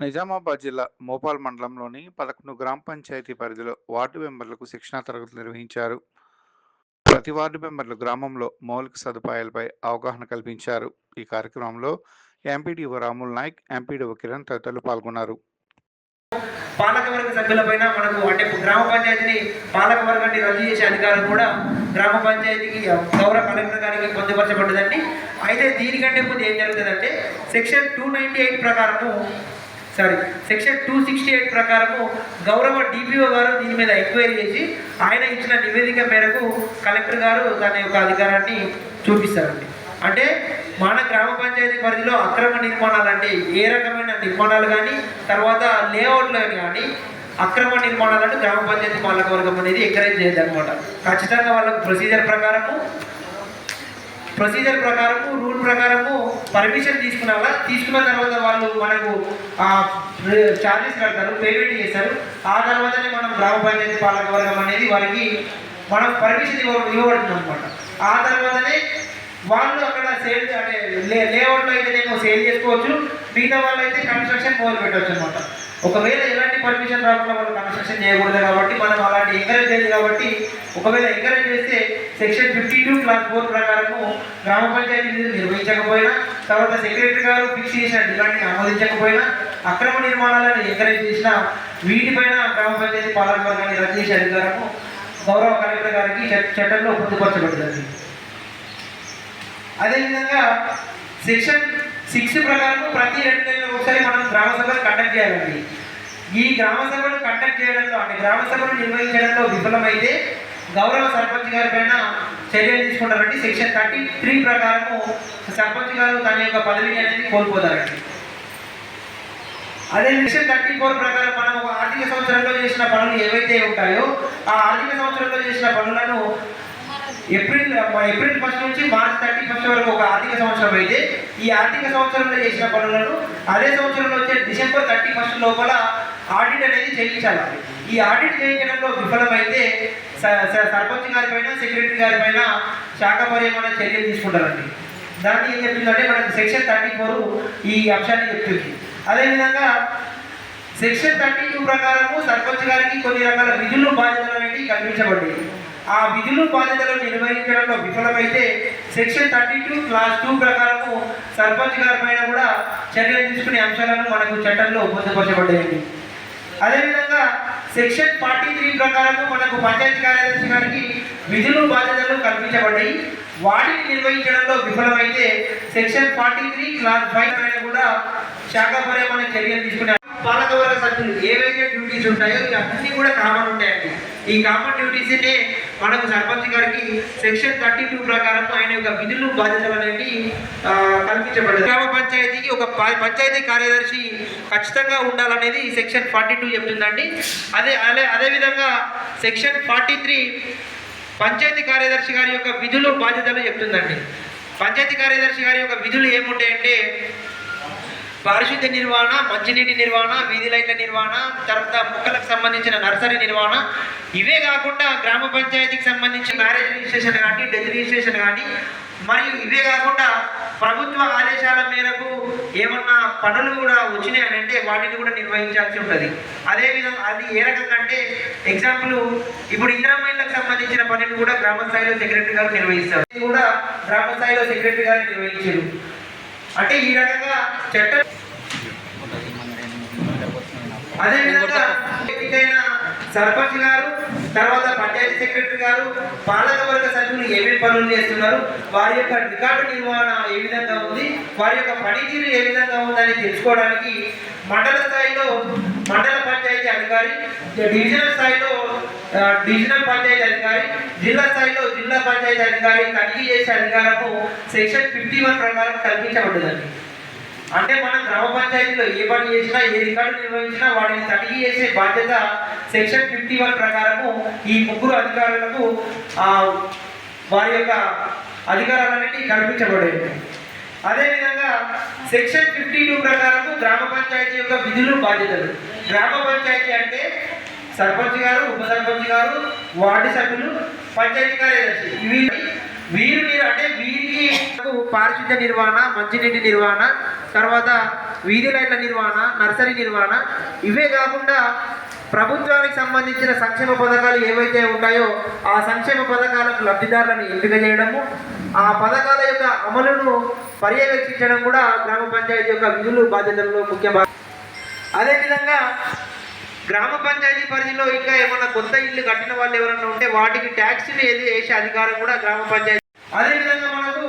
నిజామాబాద్ జిల్లా మోపాల్ మండలంలోని 11 గ్రామ పంచాయతీ పరిధిలో వార్డు మెంబర్లకు శిక్షణా తరగతులు నిర్వహించారు. ప్రతి వార్డు మెంబర్లు గ్రామంలో మౌలిక సదుపాయాలపై అవగాహన కల్పించారు. ఈ కార్యక్రమంలో ఎంపీడీఓ రాముల్ నాయక్, ఎంపీడీఓ కిరణ్ తదితరులు పాల్గొన్నారు. పాలకవర్గ సభ్యులపైన మనకు అంటే గ్రామ పంచాయతీని పాలకవర్గాన్ని రద్దు చేసే అధికారం కూడా గ్రామ పంచాయతీకి గౌరవ కలెక్టర్ గారికి పొందుపరచబడ్డదండి. అయితే దీనికంటే ముందు ఏం జరుగుతుందంటే సెక్షన్ 298 ప్రకారము సెక్షన్ 268 ప్రకారము గౌరవ డిపిఓ గారు దీని మీద ఎంక్వైరీ చేసి ఆయన ఇచ్చిన నివేదిక మేరకు కలెక్టర్ గారు దాని యొక్క అధికారాన్ని చూపిస్తారండి. అంటే మన గ్రామ పంచాయతీ పరిధిలో అక్రమ నిర్మాణాలు అంటే ఏ రకమైన నిర్మాణాలు కానీ తర్వాత లేఅవుట్లు కానీ అక్రమ నిర్మాణాలను గ్రామ పంచాయతీ పాలకవర్గం అనేది ఎంకరేజ్ చేయదు అనమాట. ఖచ్చితంగా వాళ్ళకు ప్రొసీజర్ ప్రకారము రూల్ ప్రకారము పర్మిషన్ తీసుకున్నారా, తీసుకున్న తర్వాత వాళ్ళు మనకు ఛార్జెస్ కడతారు, పేమెంట్ చేస్తారు. ఆ తర్వాతనే మనం గ్రామ పంచాయతీ పాలకవర్గం అనేది వారికి మనం పర్మిషన్ ఇవ్వబడుతుంది అనమాట. ఆ తర్వాతనే వాళ్ళు అక్కడ సేల్ అంటే లేఅవుట్లో అయితేనేమో సేల్ చేసుకోవచ్చు, మిగతా వాళ్ళు అయితే కన్స్ట్రక్షన్ మొదలు పెట్టవచ్చు అనమాట. ఒకవేళ ఎలాంటి పర్మిషన్ రాకుండా వాళ్ళు కన్స్ట్రక్షన్ చేయకూడదు కాబట్టి మనం అలాంటి ఎంకరేజ్ చేయదు. కాబట్టి ఒకవేళ ఎంకరేజ్ చేస్తే సెక్షన్ 52 క్లాస్ 4 ప్రకారము గ్రామ పంచాయతీ నిర్వహించకపోయినా, తర్వాత సెక్రటరీ గారు ఫిక్స్ చేసిన డిమాండ్ని ఆమోదించకపోయినా, అక్రమ నిర్మాణాలను ఎంకరేజ్ చేసిన వీటిపైన గ్రామ పంచాయతీ పాలకవర్గాన్ని రద్దు చేసే అధికారము గౌరవ కలెక్టర్ గారికి చట్టంలో పొందుపరచబడుతుంది. అదేవిధంగా సెక్షన్ 6 ప్రకారం ప్రతి 2 నెలలకు ఒకసారి మనం గ్రామ సభలు కండక్ట్ చేయాలండి. ఈ గ్రామ సభలు కండక్ట్ చేయడంలో అంటే గ్రామ సభలు నిర్వహించడంలో విఫలమైతే గౌరవ సర్పంచ్ గారి పైన చర్యలు తీసుకుంటారండి. సెక్షన్ 33 ప్రకారము సర్పంచ్ గారు తన యొక్క పదవిని అనేది కోల్పోతారండి. అదే సెక్షన్ 34 ప్రకారం మనం ఒక ఆర్థిక సంవత్సరంలో చేసిన పనులు ఏవైతే ఉంటాయో ఆ ఆర్థిక సంవత్సరంలో చేసిన పనులను ఏప్రిల్ 1 నుంచి మార్చ్ 31 వరకు ఒక ఆర్థిక సంవత్సరం అయితే ఈ ఆర్థిక సంవత్సరంలో చేసిన పనులను అదే సంవత్సరంలో వచ్చే డిసెంబర్ 31 లోపల ఆడిట్ అనేది చేయించాలి. ఈ ఆడిట్ చేయించడంలో విఫలమైతే సర్పంచ్ గారి పైన సెక్రటరీ గారి పైన శాఖపర్యమైన చర్యలు తీసుకుంటారండి. దాన్ని ఏం చెప్తుందంటే మనకు సెక్షన్ 34 ఈ అంశాన్ని చెప్తుంది. అదేవిధంగా సెక్షన్ 32 ప్రకారము సర్పంచ్ గారికి కొన్ని రకాల విధులు బాధ్యతలు అనేవి కల్పించబడ్డాయి. ఆ విధులు బాధ్యతలను నిర్వహించడంలో విఫలమైతే సెక్షన్ 32 క్లాస్ 2 ప్రకారము సర్పంచ్ గారి పైన కూడా చర్యలు తీసుకునే అంశాలను మనకు చట్టంలో పొందుపరచబడ్డాయండి. అదేవిధంగా సెక్షన్ 43 ప్రకారము మనకు పంచాయతీ కార్యదర్శి గారికి విధులు బాధ్యతలు కల్పించబడ్డాయి. వాటిని నిర్వహించడంలో విఫలమైతే సెక్షన్ 43 క్లాస్ 5 పైన కూడా శాఖాపరమైన చర్యలు తీసుకునే పాలకవర్గ సభ్యులు ఏవైతే డ్యూటీస్ ఉంటాయో ఇవన్నీ కూడా కామన్ ఉంటాయండి. ఈ కామన్ డ్యూటీస్నే మనకు సర్పంచ్ గారికి సెక్షన్ 32 ప్రకారం ఆయన యొక్క విధులు బాధ్యతలు అనేవి కల్పించబడ్డాయి. గ్రామ పంచాయతీకి ఒక పంచాయతీ కార్యదర్శి ఖచ్చితంగా ఉండాలనేది సెక్షన్ 42 చెప్తుందండి. అదేవిధంగా సెక్షన్ 43 పంచాయతీ కార్యదర్శి గారి యొక్క విధులు బాధ్యతలు చెప్తుందండి. పంచాయతీ కార్యదర్శి గారి యొక్క విధులు ఏముంటాయంటే పారిశుద్ధ్య నిర్వహణ, మంచినీటి నిర్వహణ, వీధి లైట్ల నిర్వహణ, తర్వాత మొక్కలకు సంబంధించిన నర్సరీ నిర్వహణ. ఇవే కాకుండా గ్రామ పంచాయతీకి సంబంధించిన మ్యారేజ్ రిజిస్ట్రేషన్ కానీ, డెత్ రిజిస్ట్రేషన్ కానీ, మరియు ఇవే కాకుండా ప్రభుత్వ ఆదేశాల మేరకు ఏమన్నా పనులు కూడా వచ్చినాయి అంటే వాటిని కూడా నిర్వహించాల్సి ఉంటుంది. అదేవిధంగా అది ఏ రకంగా అంటే ఎగ్జాంపుల్ ఇప్పుడు ఇందిరామహిళలకు సంబంధించిన పనిని కూడా గ్రామ స్థాయిలో సెక్రటరీ గారు నిర్వహిస్తారు. ఇది కూడా గ్రామ స్థాయిలో సెక్రటరీ గారు నిర్వహించారు. అంటే ఈ రకంగా చట్టం అదేవిధంగా ఎన్నికైన సర్పంచ్ గారు, తర్వాత పంచాయతీ సెక్రటరీ గారు, పాలకవర్గ సభ్యులు ఏమేమి పనులు చేస్తున్నారు, వారి యొక్క రికార్డు నిర్వహణ ఏ విధంగా ఉంది, వారి యొక్క పనితీరు ఏ విధంగా ఉందని తెలుసుకోవడానికి మండల స్థాయిలో మండల పంచాయతీ అధికారి, డివిజనల్ స్థాయిలో డివిజనల్ పంచాయతీ అధికారి, జిల్లా స్థాయిలో జిల్లా పంచాయతీ అధికారి తనిఖీ చేసే అధికారము సెక్షన్ 51 ప్రకారం కల్పించబడ్డదండి. అంటే మనం గ్రామ పంచాయతీలో ఏ పని చేసినా, ఏ రికార్డు నిర్వహించినా వాటిని తనిఖీ చేసే బాధ్యత సెక్షన్ 51 ప్రకారము ఈ ముగ్గురు అధికారులకు వారి యొక్క అధికారాలన్నిటి కల్పించబడేది. అదేవిధంగా సెక్షన్ 52 ప్రకారము గ్రామ పంచాయతీ యొక్క విధులు బాధ్యతలు. గ్రామ పంచాయతీ అంటే సర్పంచ్ గారు, ఉప సర్పంచ్ గారు, వార్డు సభ్యులు, పంచాయతీ కార్యదర్శి, ఇవి వీరికి పారిశుద్ధ్య నిర్వహణ, మంచినీటి నిర్వహణ, తర్వాత వీధి లైట్ల నిర్వహణ, నర్సరీ నిర్వహణ, ఇవే కాకుండా ప్రభుత్వానికి సంబంధించిన సంక్షేమ పథకాలు ఏవైతే ఉంటాయో ఆ సంక్షేమ పథకాలకు లబ్ధిదారులను ఎంపిక చేయడము, ఆ పథకాల యొక్క అమలును పర్యవేక్షించడం కూడా గ్రామ పంచాయతీ యొక్క విధులు బాధ్యతల్లో ముఖ్య భాగం. అదేవిధంగా గ్రామ పంచాయతీ పరిధిలో ఇంకా ఏమన్నా కొత్త ఇల్లు కట్టిన వాళ్ళు ఎవరైనా ఉంటే వాటికి ట్యాక్స్ని వేసే అధికారం కూడా గ్రామ పంచాయతీ. అదేవిధంగా మనకు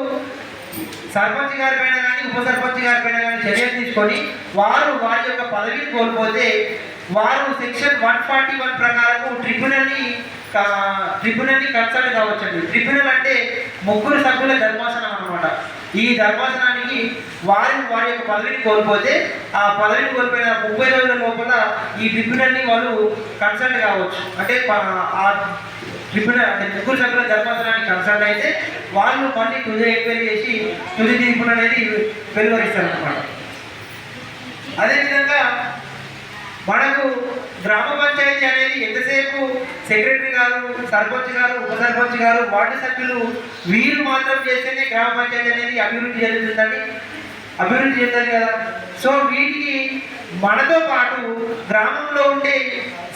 సర్పంచ్ గారి పైన కానీ ఉప సర్పంచ్ గారి పైన కానీ చర్యలు తీసుకొని వారి యొక్క పదవిని కోల్పోతే వారు సెక్షన్ 141 ప్రకారము ట్రిబ్యునల్ని కన్సల్ట్ కావచ్చండి. ట్రిబ్యునల్ అంటే ముగ్గురు సభ్యుల ధర్మాసనం అన్నమాట. ఈ ధర్మాసనానికి వారి యొక్క పదవిని కోల్పోతే ఆ పదవిని కోల్పోయిన 30 రోజుల లోపల ఈ ట్రిబ్యునల్ని వాళ్ళు కన్సల్ట్ కావచ్చు. అంటే ఆ ట్రిబ్యునల్ అంటే ముగ్గురు సభ్యుల ధర్మాసనానికి కన్సల్ట్ అయితే వాళ్ళు మళ్ళీ తుది ఎంక్వైరీ చేసి తుది తీర్పును అనేది వెలువరిస్తారు అన్నమాట. అదేవిధంగా మనకు గ్రామ పంచాయతీ అనేది ఎంతసేపు సెక్రటరీ గారు, సర్పంచ్ గారు, ఉప సర్పంచ్ గారు, వార్డు సభ్యులు వీరు మాత్రం చేస్తేనే గ్రామ పంచాయతీ అనేది అభివృద్ధి చెందుతుంది కదా. సో వీటికి మనతో పాటు గ్రామంలో ఉండే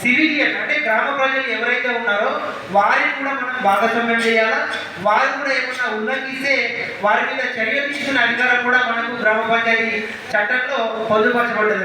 సివిలియన్ అంటే గ్రామ ప్రజలు ఎవరైతే ఉన్నారో వారిని కూడా మనం భాగస్వామ్యం చేయాలా. వారు కూడా ఏమన్నా ఉల్లంఘిస్తే వారి మీద చర్యలు తీసుకునే అధికారం కూడా మనకు గ్రామ పంచాయతీ చట్టంలో పొందుపరచబడ్డది.